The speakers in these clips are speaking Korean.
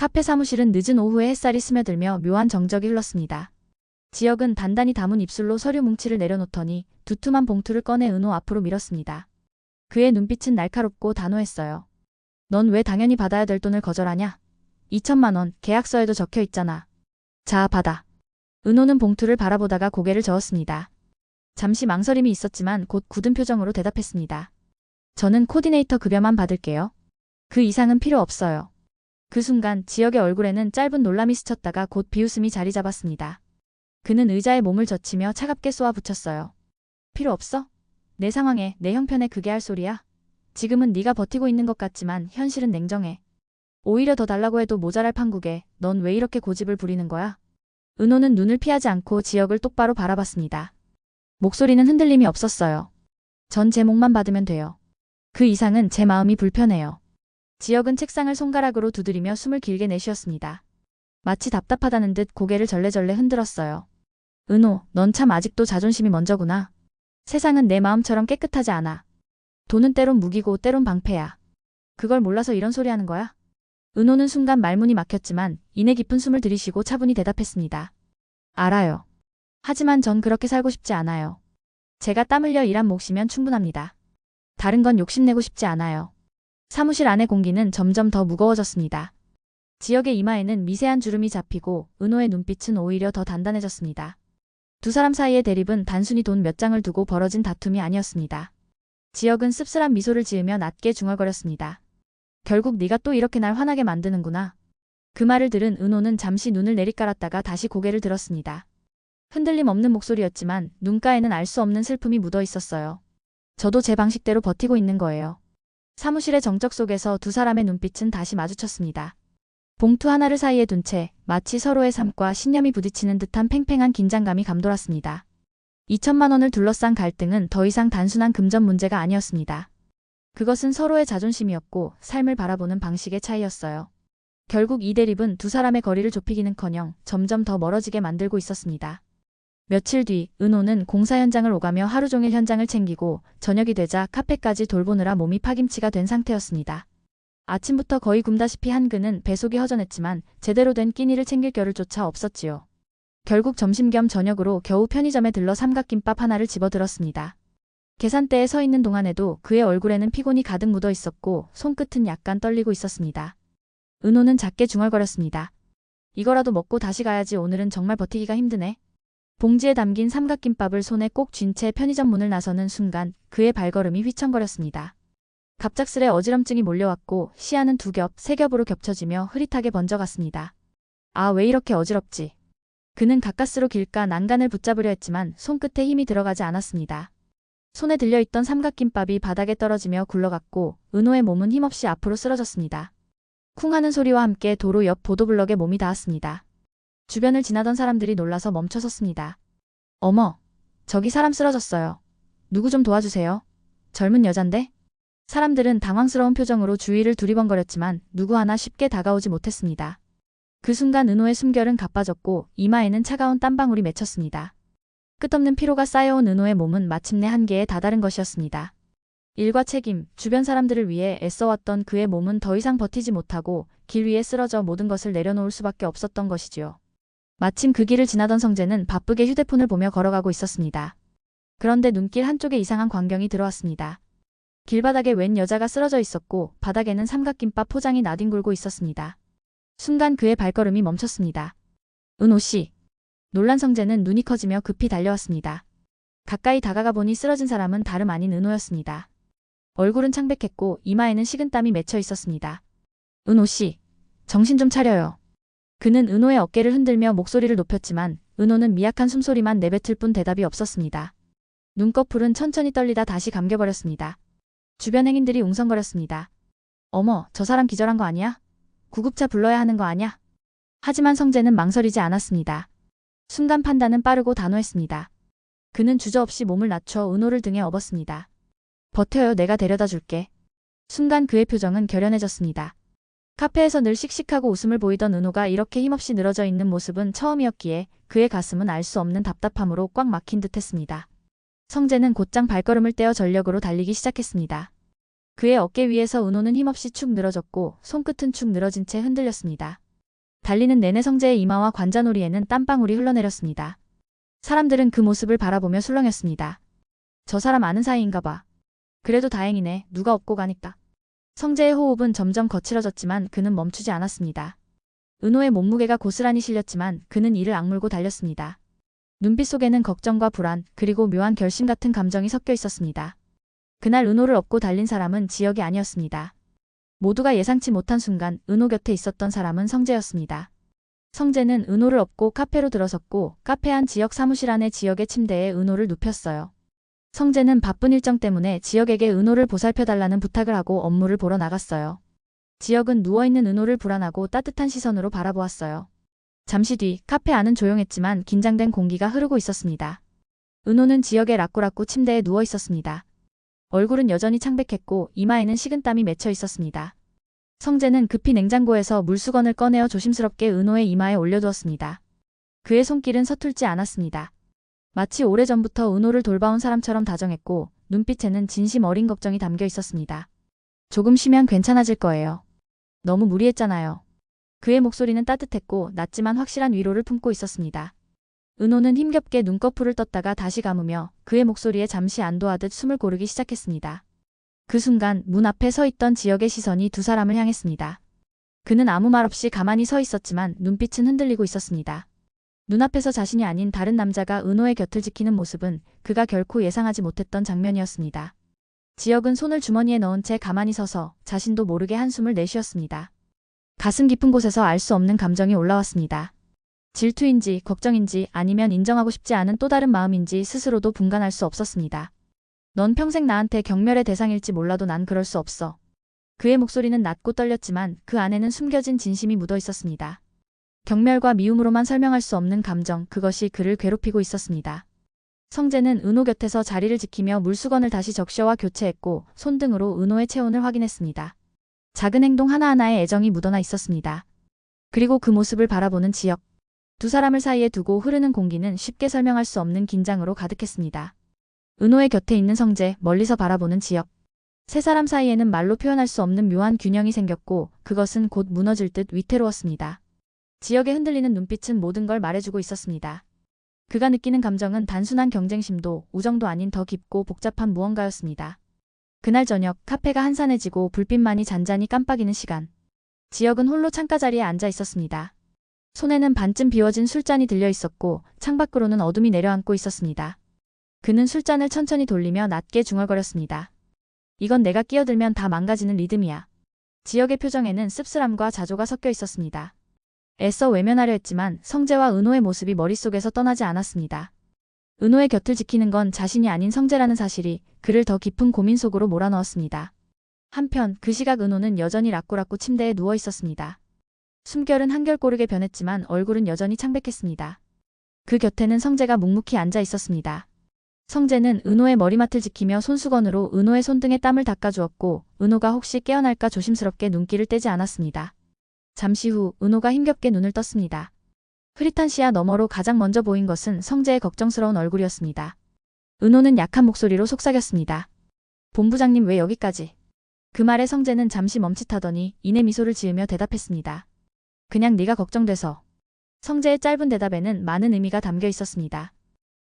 카페 사무실은 늦은 오후에 햇살이 스며들며 묘한 정적이 흘렀습니다. 지혁은 단단히 담은 입술로 서류 뭉치를 내려놓더니 두툼한 봉투를 꺼내 은호 앞으로 밀었습니다. 그의 눈빛은 날카롭고 단호했어요. 넌 왜 당연히 받아야 될 돈을 거절하냐? 2천만 원, 계약서에도 적혀 있잖아. 자, 받아. 은호는 봉투를 바라보다가 고개를 저었습니다. 잠시 망설임이 있었지만 곧 굳은 표정으로 대답했습니다. 저는 코디네이터 급여만 받을게요. 그 이상은 필요 없어요. 그 순간 지혁의 얼굴에는 짧은 놀람이 스쳤다가 곧 비웃음이 자리 잡았습니다. 그는 의자에 몸을 젖히며 차갑게 쏘아붙였어요. 필요 없어? 내 상황에 내 형편에 그게 할 소리야? 지금은 네가 버티고 있는 것 같지만 현실은 냉정해. 오히려 더 달라고 해도 모자랄 판국에 넌 왜 이렇게 고집을 부리는 거야? 은호는 눈을 피하지 않고 지혁을 똑바로 바라봤습니다. 목소리는 흔들림이 없었어요. 전 제 몫만 받으면 돼요. 그 이상은 제 마음이 불편해요. 지혁은 책상을 손가락으로 두드리며 숨을 길게 내쉬었습니다. 마치 답답하다는 듯 고개를 절레절레 흔들었어요. 은호, 넌 참 아직도 자존심이 먼저구나. 세상은 내 마음처럼 깨끗하지 않아. 돈은 때론 무기고 때론 방패야. 그걸 몰라서 이런 소리 하는 거야? 은호는 순간 말문이 막혔지만 이내 깊은 숨을 들이쉬고 차분히 대답했습니다. 알아요. 하지만 전 그렇게 살고 싶지 않아요. 제가 땀 흘려 일한 몫이면 충분합니다. 다른 건 욕심내고 싶지 않아요. 사무실 안의 공기는 점점 더 무거워졌습니다. 지혁의 이마에는 미세한 주름이 잡히고 은호의 눈빛은 오히려 더 단단해졌습니다. 두 사람 사이의 대립은 단순히 돈 몇 장을 두고 벌어진 다툼이 아니었습니다. 지혁은 씁쓸한 미소를 지으며 낮게 중얼거렸습니다. 결국 네가 또 이렇게 날 화나게 만드는구나. 그 말을 들은 은호는 잠시 눈을 내리깔았다가 다시 고개를 들었습니다. 흔들림 없는 목소리였지만 눈가에는 알 수 없는 슬픔이 묻어 있었어요. 저도 제 방식대로 버티고 있는 거예요. 사무실의 정적 속에서 두 사람의 눈빛은 다시 마주쳤습니다. 봉투 하나를 사이에 둔 채 마치 서로의 삶과 신념이 부딪히는 듯한 팽팽한 긴장감이 감돌았습니다. 2천만 원을 둘러싼 갈등은 더 이상 단순한 금전 문제가 아니었습니다. 그것은 서로의 자존심이었고 삶을 바라보는 방식의 차이였어요. 결국 이 대립은 두 사람의 거리를 좁히기는커녕 점점 더 멀어지게 만들고 있었습니다. 며칠 뒤 은호는 공사 현장을 오가며 하루 종일 현장을 챙기고 저녁이 되자 카페까지 돌보느라 몸이 파김치가 된 상태였습니다. 아침부터 거의 굶다시피 한 그는 배속이 허전했지만 제대로 된 끼니를 챙길 겨를조차 없었지요. 결국 점심 겸 저녁으로 겨우 편의점에 들러 삼각김밥 하나를 집어들었습니다. 계산대에 서 있는 동안에도 그의 얼굴에는 피곤이 가득 묻어 있었고 손끝은 약간 떨리고 있었습니다. 은호는 작게 중얼거렸습니다. 이거라도 먹고 다시 가야지. 오늘은 정말 버티기가 힘드네. 봉지에 담긴 삼각김밥을 손에 꼭 쥔 채 편의점 문을 나서는 순간 그의 발걸음이 휘청거렸습니다. 갑작스레 어지럼증이 몰려왔고 시야는 두 겹, 세 겹으로 겹쳐지며 흐릿하게 번져갔습니다. 아, 왜 이렇게 어지럽지? 그는 가까스로 길가 난간을 붙잡으려 했지만 손끝에 힘이 들어가지 않았습니다. 손에 들려있던 삼각김밥이 바닥에 떨어지며 굴러갔고 은호의 몸은 힘없이 앞으로 쓰러졌습니다. 쿵 하는 소리와 함께 도로 옆 보도블럭에 몸이 닿았습니다. 주변을 지나던 사람들이 놀라서 멈춰섰습니다. 어머, 저기 사람 쓰러졌어요. 누구 좀 도와주세요. 젊은 여잔데? 사람들은 당황스러운 표정으로 주위를 두리번거렸지만 누구 하나 쉽게 다가오지 못했습니다. 그 순간 은호의 숨결은 가빠졌고 이마에는 차가운 땀방울이 맺혔습니다. 끝없는 피로가 쌓여온 은호의 몸은 마침내 한계에 다다른 것이었습니다. 일과 책임, 주변 사람들을 위해 애써왔던 그의 몸은 더 이상 버티지 못하고 길 위에 쓰러져 모든 것을 내려놓을 수밖에 없었던 것이지요. 마침 그 길을 지나던 성재는 바쁘게 휴대폰을 보며 걸어가고 있었습니다. 그런데 눈길 한쪽에 이상한 광경이 들어왔습니다. 길바닥에 웬 여자가 쓰러져 있었고 바닥에는 삼각김밥 포장이 나뒹굴고 있었습니다. 순간 그의 발걸음이 멈췄습니다. 은호 씨. 놀란 성재는 눈이 커지며 급히 달려왔습니다. 가까이 다가가 보니 쓰러진 사람은 다름 아닌 은호였습니다. 얼굴은 창백했고 이마에는 식은땀이 맺혀 있었습니다. 은호 씨. 정신 좀 차려요. 그는 은호의 어깨를 흔들며 목소리를 높였지만 은호는 미약한 숨소리만 내뱉을 뿐 대답이 없었습니다. 눈꺼풀은 천천히 떨리다 다시 감겨버렸습니다. 주변 행인들이 웅성거렸습니다. 어머, 저 사람 기절한 거 아니야? 구급차 불러야 하는 거 아냐? 하지만 성재는 망설이지 않았습니다. 순간 판단은 빠르고 단호했습니다. 그는 주저없이 몸을 낮춰 은호를 등에 업었습니다. 버텨요, 내가 데려다 줄게. 순간 그의 표정은 결연해졌습니다. 카페에서 늘 씩씩하고 웃음을 보이던 은호가 이렇게 힘없이 늘어져 있는 모습은 처음이었기에 그의 가슴은 알 수 없는 답답함으로 꽉 막힌 듯했습니다. 성재는 곧장 발걸음을 떼어 전력으로 달리기 시작했습니다. 그의 어깨 위에서 은호는 힘없이 축 늘어졌고 손끝은 축 늘어진 채 흔들렸습니다. 달리는 내내 성재의 이마와 관자놀이에는 땀방울이 흘러내렸습니다. 사람들은 그 모습을 바라보며 술렁였습니다. 저 사람 아는 사이인가 봐. 그래도 다행이네. 누가 업고 가니까. 성재의 호흡은 점점 거칠어졌지만 그는 멈추지 않았습니다. 은호의 몸무게가 고스란히 실렸지만 그는 이를 악물고 달렸습니다. 눈빛 속에는 걱정과 불안, 그리고 묘한 결심 같은 감정이 섞여 있었습니다. 그날 은호를 업고 달린 사람은 지역이 아니었습니다. 모두가 예상치 못한 순간 은호 곁에 있었던 사람은 성재였습니다. 성재는 은호를 업고 카페로 들어섰고 카페 안 지역 사무실 안의 지역의 침대에 은호를 눕혔어요. 성재는 바쁜 일정 때문에 지역에게 은호를 보살펴달라는 부탁을 하고 업무를 보러 나갔어요. 지역은 누워있는 은호를 불안하고 따뜻한 시선으로 바라보았어요. 잠시 뒤 카페 안은 조용했지만 긴장된 공기가 흐르고 있었습니다. 은호는 지역의 라꾸라꾸 침대에 누워 있었습니다. 얼굴은 여전히 창백했고 이마에는 식은땀이 맺혀 있었습니다. 성재는 급히 냉장고에서 물수건을 꺼내어 조심스럽게 은호의 이마에 올려두었습니다. 그의 손길은 서툴지 않았습니다. 마치 오래전부터 은호를 돌봐온 사람처럼 다정했고 눈빛에는 진심 어린 걱정이 담겨 있었습니다. 조금 쉬면 괜찮아질 거예요. 너무 무리했잖아요. 그의 목소리는 따뜻했고 낮지만 확실한 위로를 품고 있었습니다. 은호는 힘겹게 눈꺼풀을 떴다가 다시 감으며 그의 목소리에 잠시 안도하듯 숨을 고르기 시작했습니다. 그 순간 문 앞에 서 있던 지역의 시선이 두 사람을 향했습니다. 그는 아무 말 없이 가만히 서 있었지만 눈빛은 흔들리고 있었습니다. 눈앞에서 자신이 아닌 다른 남자가 은호의 곁을 지키는 모습은 그가 결코 예상하지 못했던 장면이었습니다. 지역은 손을 주머니에 넣은 채 가만히 서서 자신도 모르게 한숨을 내쉬었습니다. 가슴 깊은 곳에서 알 수 없는 감정이 올라왔습니다. 질투인지 걱정인지 아니면 인정하고 싶지 않은 또 다른 마음인지 스스로도 분간할 수 없었습니다. 넌 평생 나한테 경멸의 대상일지 몰라도 난 그럴 수 없어. 그의 목소리는 낮고 떨렸지만 그 안에는 숨겨진 진심이 묻어 있었습니다. 경멸과 미움으로만 설명할 수 없는 감정, 그것이 그를 괴롭히고 있었습니다. 성재는 은호 곁에서 자리를 지키며 물수건을 다시 적셔와 교체했고 손등으로 은호의 체온을 확인했습니다. 작은 행동 하나하나에 애정이 묻어나 있었습니다. 그리고 그 모습을 바라보는 지역. 두 사람을 사이에 두고 흐르는 공기는 쉽게 설명할 수 없는 긴장으로 가득했습니다. 은호의 곁에 있는 성재, 멀리서 바라보는 지역. 세 사람 사이에는 말로 표현할 수 없는 묘한 균형이 생겼고 그것은 곧 무너질 듯 위태로웠습니다. 지역의 흔들리는 눈빛은 모든 걸 말해주고 있었습니다. 그가 느끼는 감정은 단순한 경쟁심도 우정도 아닌 더 깊고 복잡한 무언가였습니다. 그날 저녁 카페가 한산해지고 불빛만이 잔잔히 깜빡이는 시간. 지역은 홀로 창가 자리에 앉아 있었습니다. 손에는 반쯤 비워진 술잔이 들려 있었고 창밖으로는 어둠이 내려앉고 있었습니다. 그는 술잔을 천천히 돌리며 낮게 중얼거렸습니다. 이건 내가 끼어들면 다 망가지는 리듬이야. 지역의 표정에는 씁쓸함과 자조가 섞여 있었습니다. 애써 외면하려 했지만 성재와 은호의 모습이 머릿속에서 떠나지 않았습니다. 은호의 곁을 지키는 건 자신이 아닌 성재라는 사실이 그를 더 깊은 고민 속으로 몰아넣었습니다. 한편 그 시각 은호는 여전히 라꾸라꾸 침대에 누워 있었습니다. 숨결은 한결꼬르게 변했지만 얼굴은 여전히 창백했습니다. 그 곁에는 성재가 묵묵히 앉아 있었습니다. 성재는 은호의 머리맡을 지키며 손수건으로 은호의 손등에 땀을 닦아주었고 은호가 혹시 깨어날까 조심스럽게 눈길을 떼지 않았습니다. 잠시 후 은호가 힘겹게 눈을 떴습니다. 흐릿한 시야 너머로 가장 먼저 보인 것은 성재의 걱정스러운 얼굴이었습니다. 은호는 약한 목소리로 속삭였습니다. 본부장님 왜 여기까지? 그 말에 성재는 잠시 멈칫하더니 이내 미소를 지으며 대답했습니다. 그냥 네가 걱정돼서. 성재의 짧은 대답에는 많은 의미가 담겨 있었습니다.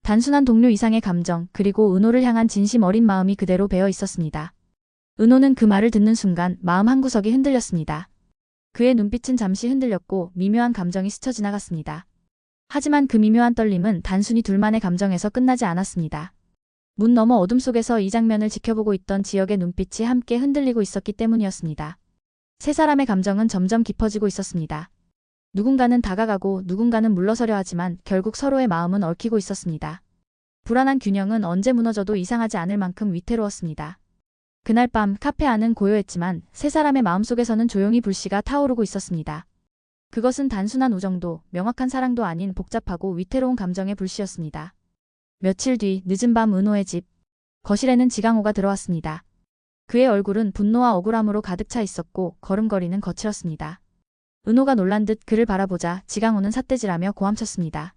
단순한 동료 이상의 감정, 그리고 은호를 향한 진심 어린 마음이 그대로 배어 있었습니다. 은호는 그 말을 듣는 순간 마음 한구석이 흔들렸습니다. 그의 눈빛은 잠시 흔들렸고 미묘한 감정이 스쳐 지나갔습니다. 하지만 그 미묘한 떨림은 단순히 둘만의 감정에서 끝나지 않았습니다. 문 너머 어둠 속에서 이 장면을 지켜보고 있던 지역의 눈빛이 함께 흔들리고 있었기 때문이었습니다. 세 사람의 감정은 점점 깊어지고 있었습니다. 누군가는 다가가고 누군가는 물러서려 하지만 결국 서로의 마음은 얽히고 있었습니다. 불안한 균형은 언제 무너져도 이상하지 않을 만큼 위태로웠습니다. 그날 밤 카페 안은 고요했지만 세 사람의 마음속에서는 조용히 불씨가 타오르고 있었습니다. 그것은 단순한 우정도 명확한 사랑도 아닌 복잡하고 위태로운 감정의 불씨였습니다. 며칠 뒤 늦은 밤 은호의 집. 거실에는 지강호가 들어왔습니다. 그의 얼굴은 분노와 억울함으로 가득 차 있었고 걸음걸이는 거칠었습니다. 은호가 놀란 듯 그를 바라보자 지강호는 삿대질하며 고함쳤습니다.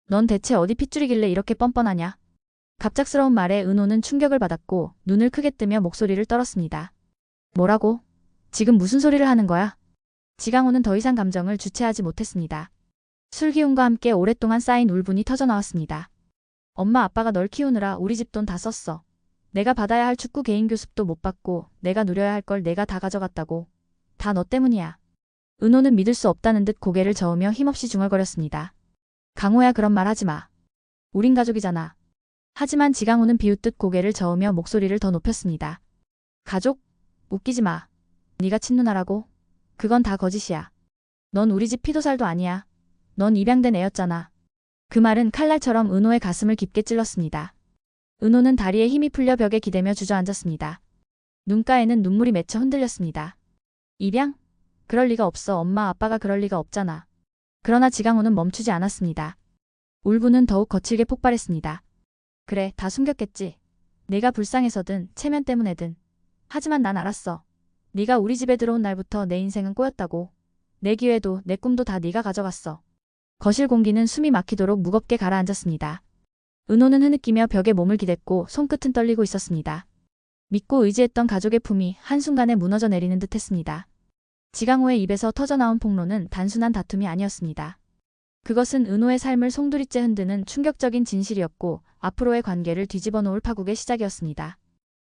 넌 대체 어디 핏줄이길래 이렇게 뻔뻔하냐? 갑작스러운 말에 은호는 충격을 받았고 눈을 크게 뜨며 목소리를 떨었습니다. 뭐라고? 지금 무슨 소리를 하는 거야? 지강호는 더 이상 감정을 주체하지 못했습니다. 술 기운과 함께 오랫동안 쌓인 울분이 터져나왔습니다. 엄마 아빠가 널 키우느라 우리 집 돈 다 썼어. 내가 받아야 할 축구 개인 교습도 못 받고 내가 누려야 할 걸 내가 다 가져갔다고. 다 너 때문이야. 은호는 믿을 수 없다는 듯 고개를 저으며 힘없이 중얼거렸습니다. 강호야, 그런 말 하지 마. 우린 가족이잖아. 하지만 지강호는 비웃듯 고개를 저으며 목소리를 더 높였습니다. 가족? 웃기지 마. 네가 친누나라고? 그건 다 거짓이야. 넌 우리 집 피도 살도 아니야. 넌 입양된 애였잖아. 그 말은 칼날처럼 은호의 가슴을 깊게 찔렀습니다. 은호는 다리에 힘이 풀려 벽에 기대며 주저앉았습니다. 눈가에는 눈물이 맺혀 흔들렸습니다. 입양? 그럴 리가 없어. 엄마 아빠가 그럴 리가 없잖아. 그러나 지강호는 멈추지 않았습니다. 울분은 더욱 거칠게 폭발했습니다. 그래, 다 숨겼겠지. 내가 불쌍해서든 체면 때문에든. 하지만 난 알았어. 네가 우리 집에 들어온 날부터 내 인생은 꼬였다고. 내 기회도 내 꿈도 다 네가 가져갔어. 거실 공기는 숨이 막히도록 무겁게 가라앉았습니다. 은호는 흐느끼며 벽에 몸을 기댔고 손끝은 떨리고 있었습니다. 믿고 의지했던 가족의 품이 한순간에 무너져 내리는 듯했습니다. 지강호의 입에서 터져나온 폭로는 단순한 다툼이 아니었습니다. 그것은 은호의 삶을 송두리째 흔드는 충격적인 진실이었고 앞으로의 관계를 뒤집어 놓을 파국의 시작이었습니다.